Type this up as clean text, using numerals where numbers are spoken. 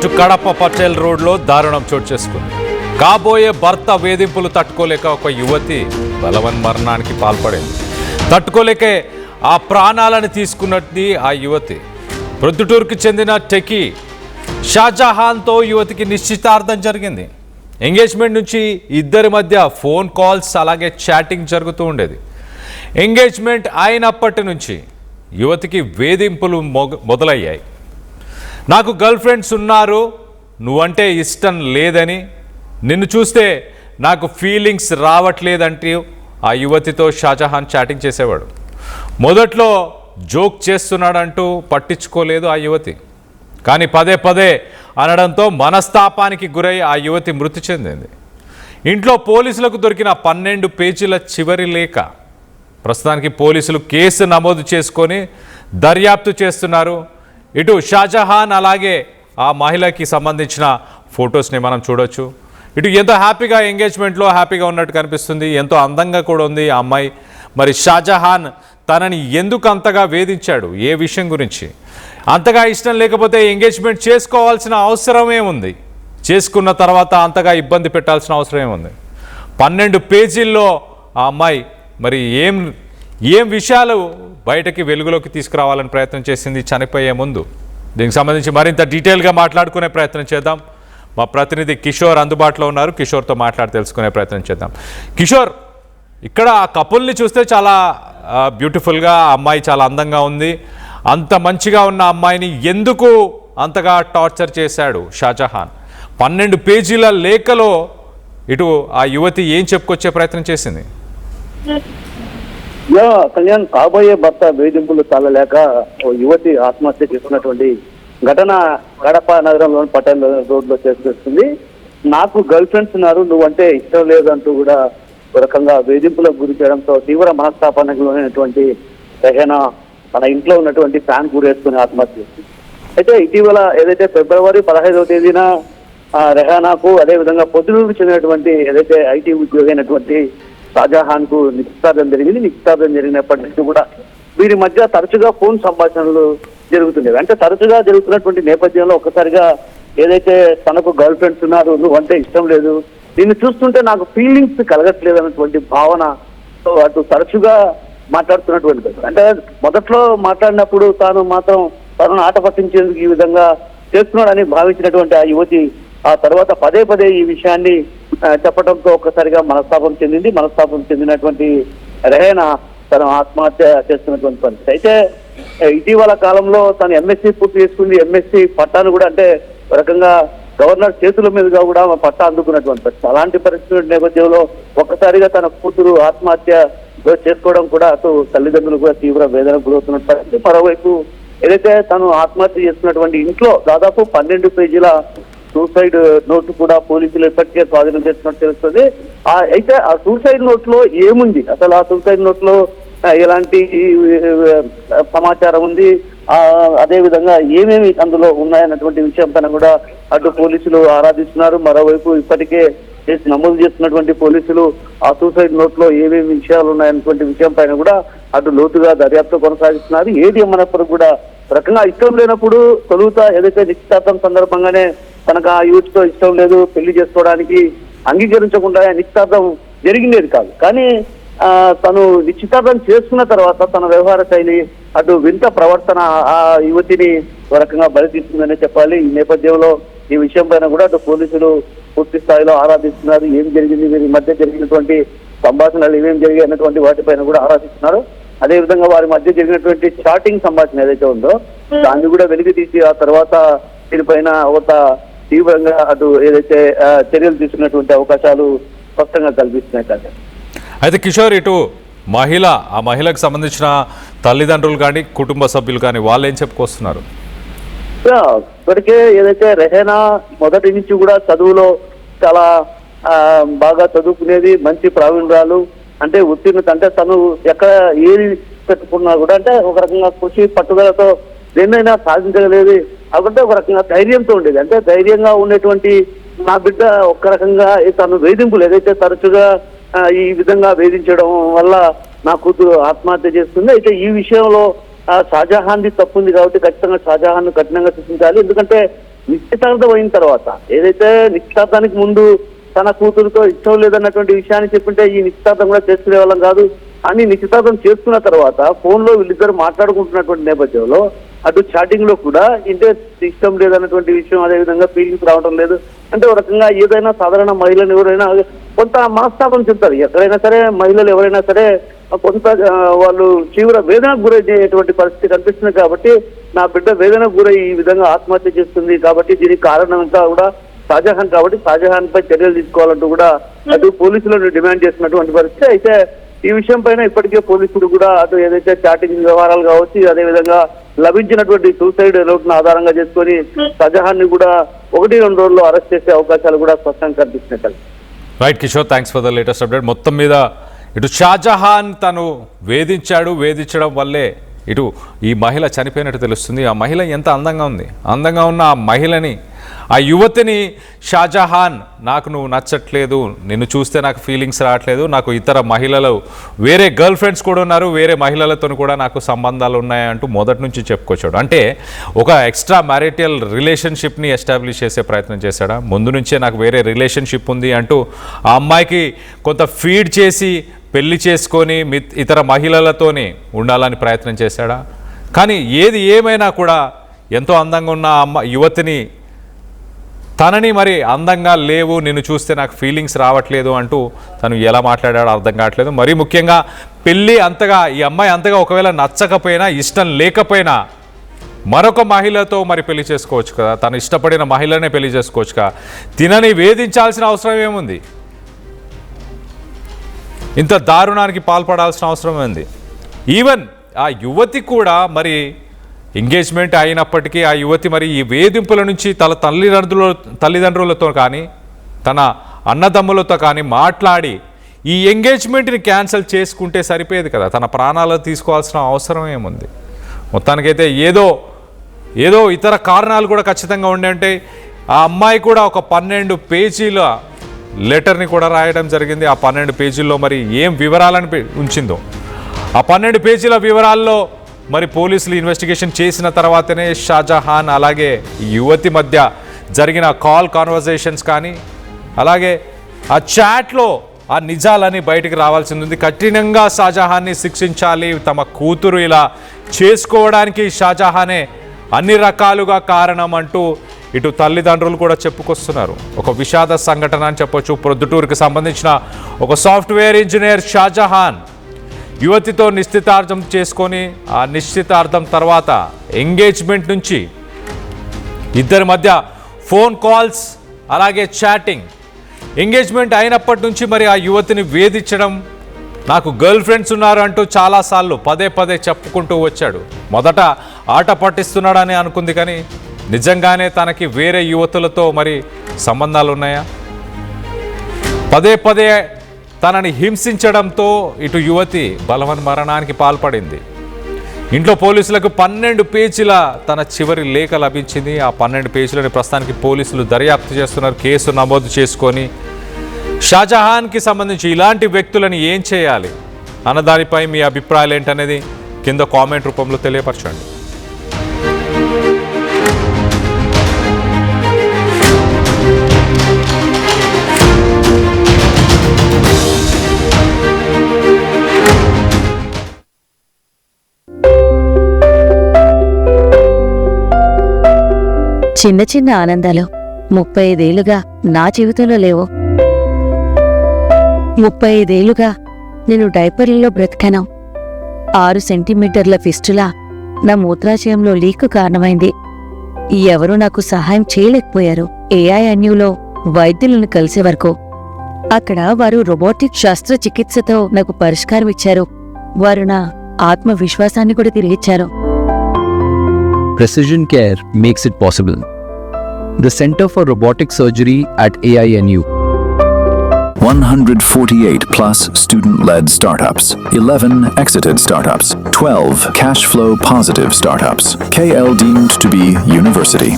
ఇటు కడప పటేల్ రోడ్లో దారుణం చోటు చేసుకుంది. కాబోయే భర్త వేధింపులు తట్టుకోలేక ఒక యువతి బలవన్మరణానికి పాల్పడింది. తట్టుకోలేకే ఆ ప్రాణాలను తీసుకున్నది ఆ యువతి. ప్రొద్దుటూరుకు చెందిన టెకీ షాజహాన్తో యువతికి నిశ్చితార్థం జరిగింది. ఎంగేజ్మెంట్ నుంచి ఇద్దరి మధ్య ఫోన్ కాల్స్ అలాగే చాటింగ్ జరుగుతూ ఉండేది. ఎంగేజ్మెంట్ అయినప్పటి నుంచి యువతికి వేధింపులు మొదలయ్యాయి. నాకు గర్ల్ ఫ్రెండ్స్ ఉన్నారు, నువ్వంటే ఇష్టం లేదని, నిన్ను చూస్తే నాకు ఫీలింగ్స్ రావట్లేదంటూ ఆ యువతితో షాజహాన్ చాటింగ్ చేసేవాడు. మొదట్లో జోక్ చేస్తున్నాడంటూ పట్టించుకోలేదు ఆ యువతి. కానీ పదే పదే అనడంతో మనస్తాపానికి గురై ఆ యువతి మృతి చెందింది. ఇంట్లో పోలీసులకు దొరికిన 12 పేజీల చివరి లేఖ. ప్రస్తుతానికి పోలీసులు కేసు నమోదు చేసుకొని దర్యాప్తు చేస్తున్నారు. ఇటు షాజహాన్ అలాగే ఆ మహిళకి సంబంధించిన ఫొటోస్ని మనం చూడొచ్చు. ఇటు ఎంతో హ్యాపీగా ఎంగేజ్మెంట్లో హ్యాపీగా ఉన్నట్టు కనిపిస్తుంది. ఎంతో అందంగా కూడా ఉంది ఆ అమ్మాయి. మరి షాజహాన్ తనని ఎందుకు అంతగా వేధించాడు, ఏ విషయం గురించి? అంతగా ఇష్టం లేకపోతే ఎంగేజ్మెంట్ చేసుకోవాల్సిన అవసరమే ఉంది. చేసుకున్న తర్వాత అంతగా ఇబ్బంది పెట్టాల్సిన అవసరమే ఉంది. 12 పేజీల్లో ఆ అమ్మాయి మరి ఏం విషయాలు బయటకి వెలుగులోకి తీసుకురావాలని ప్రయత్నం చేసింది చనిపోయే ముందు? దీనికి సంబంధించి మరింత డీటెయిల్గా మాట్లాడుకునే ప్రయత్నం చేద్దాం. మా ప్రతినిధి కిషోర్ అందుబాటులో ఉన్నారు. కిషోర్తో మాట్లాడి తెలుసుకునే ప్రయత్నం చేద్దాం. కిషోర్, ఇక్కడ ఆ కపుల్ని చూస్తే చాలా బ్యూటిఫుల్గా, ఆ అమ్మాయి చాలా అందంగా ఉంది. అంత మంచిగా ఉన్న అమ్మాయిని ఎందుకు అంతగా టార్చర్ చేశాడు షాజహాన్? 12 పేజీల లేఖలో ఇటు ఆ యువతి ఏం చెప్పుకొచ్చే ప్రయత్నం చేసింది? కళ్యాణ్, కాబోయే భర్త వేధింపులు తాళలేక ఓ యువతి ఆత్మహత్య చేసుకున్నటువంటి ఘటన కడప నగరంలోని పటేల్ రోడ్లో చేసుకొస్తుంది. నాకు గర్ల్ ఫ్రెండ్స్ ఉన్నారు, నువ్వంటే ఇష్టం లేదంటూ కూడా ఒక రకంగా వేధింపులకు గురి చేయడంతో తీవ్ర మనస్తాపానికి లోనైనటువంటి రెహనా తన ఇంట్లో ఉన్నటువంటి ఫ్యాన్ గురేసుకుని ఆత్మహత్య చేసింది. అయితే ఇటీవల ఏదైతే ఫిబ్రవరి 15వ తేదీన రెహానాకు అదేవిధంగా పొద్దుటూరుకు చెందినటువంటి ఏదైతే ఐటీ ఉద్యోగి అయినటువంటి షాజహాన్ కు నిశ్చితార్థం జరిగింది. నిశ్చితార్థం జరిగినప్పటి నుంచి కూడా వీరి మధ్య తరచుగా ఫోన్ సంభాషణలు జరుగుతుండేవి. అంటే తరచుగా జరుగుతున్నటువంటి నేపథ్యంలో ఒక్కసారిగా ఏదైతే తనకు గర్ల్ ఫ్రెండ్స్ ఉన్నారు, నువ్వు అంటే ఇష్టం లేదు, నిన్ను చూస్తుంటే నాకు ఫీలింగ్స్ కలగట్లేదు అన్నటువంటి భావన అటు తరచుగా మాట్లాడుతున్నటువంటి. అంటే మొదట్లో మాట్లాడినప్పుడు తనను ఆట పట్టించేందుకు ఈ విధంగా చేస్తున్నాడని భావించినటువంటి ఆ యువతి ఆ తర్వాత పదే పదే ఈ విషయాన్ని చెప్పడంతో ఒక్కసారిగా మనస్తాపం చెందింది. మనస్తాపం చెందినటువంటి రెహనా తను ఆత్మహత్య చేస్తున్నటువంటి పరిస్థితి. అయితే ఇటీవల కాలంలో తను ఎంఎస్సీ పూర్తి చేసుకుంది. ఎంఎస్సీ పట్టాను కూడా అంటే ఒక రకంగా గవర్నర్ చేతుల మీదుగా కూడా పట్టా అందుకున్నటువంటి పరిస్థితి. అలాంటి పరిస్థితి నేపథ్యంలో ఒక్కసారిగా తన కూతురు ఆత్మహత్య చేసుకోవడం కూడా అటు తల్లిదండ్రులు కూడా తీవ్ర వేదనకు గురవుతున్న పరిస్థితి. మరోవైపు ఏదైతే తను ఆత్మహత్య చేసుకున్నటువంటి ఇంట్లో దాదాపు 12 పేజీల సూసైడ్ నోట్ కూడా పోలీసులు ఇప్పటికే స్వాధీనం చేస్తున్నట్టు తెలుస్తుంది. అయితే ఆ సూసైడ్ నోట్ లో ఏముంది, అసలు ఆ సూసైడ్ నోట్ లో ఎలాంటి సమాచారం ఉంది, అదే విధంగా ఏమేమి అందులో ఉన్నాయన్నటువంటి విషయం పైన కూడా అటు పోలీసులు ఆరాధిస్తున్నారు. మరోవైపు ఇప్పటికే కేసు నమోదు చేస్తున్నటువంటి పోలీసులు ఆ సూసైడ్ నోట్ లో ఏమేమి విషయాలు ఉన్నాయన్నటువంటి విషయం పైన కూడా అటు లోతుగా దర్యాప్తు కొనసాగిస్తున్నారు. ఏది ఏమన్నప్పుడు కూడా రకంగా ఇష్టం లేనప్పుడు తొలుత ఏదైతే నిశ్చితార్థం సందర్భంగానే తనకు ఆ యూత్ తో ఇష్టం లేదు, పెళ్లి చేసుకోవడానికి అంగీకరించకుండా నిశ్చితార్థం జరిగినది కాదు. కానీ తను నిశ్చితార్థం చేసుకున్న తర్వాత తన వ్యవహార శైలి అటు వింత ప్రవర్తన ఆ యువతిని ఒక రకంగా బలితీస్తుందనే చెప్పాలి. ఈ నేపథ్యంలో ఈ విషయం పైన కూడా అటు పోలీసులు పూర్తి స్థాయిలో ఆరాధిస్తున్నారు. ఏం జరిగింది, వీరి మధ్య జరిగినటువంటి సంభాషణలు ఏమేమి జరిగాయి అన్నటువంటి వాటిపైన కూడా ఆరాధిస్తున్నారు. అదేవిధంగా వారి మధ్య జరిగినటువంటి చాటింగ్ సంభాషణ ఏదైతే ఉందో దాన్ని కూడా వెలికి తీసి ఆ తర్వాత దీనిపైన ఒక తీవ్రంగా అటు ఏదైతే చర్యలు తీసుకున్నటువంటి అవకాశాలు స్పష్టంగా కల్పిస్తున్నాయి కదా. అయితే కిషోర్, ఇటు ఆ మహిళకు సంబంధించిన తల్లిదండ్రులు కానీ కుటుంబ సభ్యులు కానీ వాళ్ళు ఏం చెప్పుకొస్తున్నారు? ఇప్పటికే ఏదైతే రెహనా మొదటి నుంచి కూడా చదువులో చాలా బాగా చదువుకునేది, మంచి ప్రావీణ్యాలు, అంటే ఉత్తీర్ణత, అంటే తను ఎక్కడ ఏది పెట్టుకున్నా కూడా అంటే ఒక రకంగా కృషి పట్టుదలతో దేన్నైనా సాధించగలేదు. కాబట్టి ఒక రకంగా ధైర్యంతో ఉండేది. అంటే ధైర్యంగా ఉండేటువంటి నా బిడ్డ ఒక్క రకంగా తను వేధింపులు ఏదైతే తరచుగా ఈ విధంగా వేధించడం వల్ల నా కూతురు ఆత్మహత్య చేస్తుంది. అయితే ఈ విషయంలో షాజహాన్ది తప్పుంది కాబట్టి ఖచ్చితంగా షాజహాన్ కఠినంగా శిక్షించాలి. ఎందుకంటే నిశ్చితార్థం అయిన తర్వాత, ఏదైతే నిశ్చితార్థానికి ముందు తన కూతురుతో ఇష్టం లేదన్నటువంటి విషయాన్ని చెప్పింటే ఈ నిశ్చితార్థం కూడా చేసుకునే వాళ్ళం కాదు అని నిశ్చితార్థం చేసుకున్న తర్వాత ఫోన్ లో వీళ్ళిద్దరు మాట్లాడుకుంటున్నటువంటి నేపథ్యంలో అటు చాటింగ్ లో కూడా ఇంటే ఇష్టం లేదన్నటువంటి విషయం, అదేవిధంగా ఫీలింగ్స్ రావడం లేదు అంటే ఒక రకంగా ఏదైనా సాధారణ మహిళలు ఎవరైనా కొంత మనస్తాపం చెప్తారు. ఎక్కడైనా సరే మహిళలు ఎవరైనా సరే కొంత వాళ్ళు తీవ్ర వేదనకు గురయ్యేటువంటి పరిస్థితి కనిపిస్తుంది. కాబట్టి నా బిడ్డ వేదనకు గురై ఈ విధంగా ఆత్మహత్య చేస్తుంది కాబట్టి దీనికి కారణం అంతా కూడా షాజహాన్ కాబట్టి షాజహాన్ పై చర్యలు తీసుకోవాలంటూ కూడా అటు పోలీసులను డిమాండ్ చేస్తున్నటువంటి పరిస్థితి. అయితే ఈ విషయం పైన ఇప్పటికే పోలీసులు కూడా అటు ఏదైతే చాటింగ్ వ్యవహారాలు కావచ్చు, అదేవిధంగా లభించినటువంటి సూసైడ్ నోట్ను ఆధారంగా చేసుకొని షాజహాన్ ని కూడా 1-2 రోజుల్లో అరెస్ట్ చేసే అవకాశాలు కూడా స్పష్టంగా కనిపిస్తున్నాయి. Right Kishore, thanks for the latest update. మొత్తం మీద ఇటు షాజహాన్ తను వేధించడం వల్లే ఇటు ఈ మహిళ చనిపోయినట్టు తెలుస్తుంది. ఆ మహిళ ఎంత అందంగా ఉంది, అందంగా ఉన్న ఆ మహిళని, ఆ యువతిని షాజహాన్ నాకు నువ్వు నచ్చట్లేదు, నిన్ను చూస్తే నాకు ఫీలింగ్స్ రావట్లేదు, నాకు ఇతర మహిళలు వేరే గర్ల్ ఫ్రెండ్స్ కూడా ఉన్నారు, వేరే మహిళలతో కూడా నాకు సంబంధాలు ఉన్నాయంటూ మొదటి నుంచి చెప్పుకొచ్చాడు. అంటే ఒక ఎక్స్ట్రా మ్యారిటల్ రిలేషన్షిప్ని ఎస్టాబ్లిష్ చేసే ప్రయత్నం చేశాడా? ముందు నుంచే నాకు వేరే రిలేషన్షిప్ ఉంది అంటూ ఆ అమ్మాయికి కొంత ఫీడ్ చేసి పెళ్లి చేసుకొని ఇతర మహిళలతోనే ఉండాలని ప్రయత్నం చేశాడా? కానీ ఏది ఏమైనా కూడా ఎంతో అందంగా ఉన్న యువతిని తనని మరి అందంగా లేవు, నిన్ను చూస్తే నాకు ఫీలింగ్స్ రావట్లేదు అంటూ తను ఎలా మాట్లాడాడో అర్థం కావట్లేదు. మరీ ముఖ్యంగా పెళ్ళి అంతగా ఈ అమ్మాయి అంతగా ఒకవేళ నచ్చకపోయినా ఇష్టం లేకపోయినా మరొక మహిళతో మరి పెళ్లి చేసుకోవచ్చు కదా, తను ఇష్టపడిన మహిళనే పెళ్లి చేసుకోవచ్చు కదా, తినని వేధించాల్సిన అవసరం ఏముంది? ఇంత దారుణానికి పాల్పడాల్సిన అవసరం ఉంది? ఈవెన్ ఆ యువతి కూడా మరి ఎంగేజ్మెంట్ అయినప్పటికీ ఆ యువతి మరి ఈ వేధింపుల నుంచి తన తల్లిదండ్రులతో కానీ తన అన్నదమ్ములతో కానీ మాట్లాడి ఈ ఎంగేజ్మెంట్ని క్యాన్సిల్ చేసుకుంటే సరిపోయేది కదా, తన ప్రాణాలు తీసుకోవాల్సిన అవసరం ఏముంది? మొత్తానికైతే ఏదో ఇతర కారణాలు కూడా ఖచ్చితంగా ఉండే అంటే ఆ అమ్మాయి కూడా ఒక 12 పేజీల లెటర్ని కూడా రాయడం జరిగింది. ఆ 12 పేజీల్లో మరి ఏం వివరాలను ఉంచిందో, ఆ 12 పేజీల వివరాల్లో మరి పోలీసులు ఇన్వెస్టిగేషన్ చేసిన తర్వాతనే షాజహాన్ అలాగే యువతి మధ్య జరిగిన కాల్ కాన్వర్జేషన్స్ కానీ అలాగే ఆ చాట్లో ఆ నిజాలని బయటికి రావాల్సింది ఉంది. కఠినంగా షాజహాన్ని శిక్షించాలి, తమ కూతురు ఇలా చేసుకోవడానికి షాజహానే అన్ని రకాలుగా కారణం అంటూ ఇటు తల్లిదండ్రులు కూడా చెప్పుకొస్తున్నారు. ఒక విషాద సంఘటన అని చెప్పొచ్చు. ప్రొద్దుటూరుకి సంబంధించిన ఒక సాఫ్ట్వేర్ ఇంజనీర్ షాజహాన్ యువతితో నిశ్చితార్థం చేసుకొని ఆ నిశ్చితార్థం తర్వాత ఎంగేజ్మెంట్ నుంచి ఇద్దరి మధ్య ఫోన్ కాల్స్ అలాగే చాటింగ్, ఎంగేజ్మెంట్ అయినప్పటి నుంచి మరి ఆ యువతిని వేధించడం, నాకు గర్ల్ ఫ్రెండ్స్ ఉన్నారు అంటూ చాలాసార్లు పదే చెప్పుకుంటూ వచ్చాడు. మొదట ఆట పట్టిస్తున్నాడని అనుకుంది, కానీ నిజంగానే తనకి వేరే యువతులతో మరి సంబంధాలు ఉన్నాయా? పదే తనని హింసించడంతో ఇటు యువతి బలవన్మరణానికి పాల్పడింది. ఇంట్లో పోలీసులకు 12 పేజీల తన చివరి లేఖ లభించింది. ఆ 12 పేజీలని ప్రస్తుతానికి పోలీసులు దర్యాప్తు చేస్తున్నారు. కేసు నమోదు చేసుకొని షాజహాన్కి సంబంధించి ఇలాంటి వ్యక్తులను ఏం చేయాలి అన్న దానిపై మీ అభిప్రాయాలు ఏంటనేది కింద కామెంట్ రూపంలో తెలియపరచండి. చిన్న ఆనందాలు 35 ఏళ్లుగా నా జీవితంలో లేవు. 35 ఏళ్లుగా నేను డైపర్లలో బ్రతికాను. 6 సెంటీమీటర్ల ఫిస్టులా నా మూత్రాశయంలో లీకు కారణమైంది. ఎవరూ నాకు సహాయం చేయలేకపోయారు. AINUలో వైద్యులను కలిసే వరకు. అక్కడ వారు రోబోటిక్ శస్త్రచికిత్సతో నాకు పరిష్కారం ఇచ్చారు. వారు నా ఆత్మవిశ్వాసాన్ని కూడా తిరిగిచ్చారు. Precision care makes it possible. The Center for Robotic Surgery at AINU. 148 plus student-led startups, 11 exited startups, 12 cash flow positive startups. KL deemed to be university.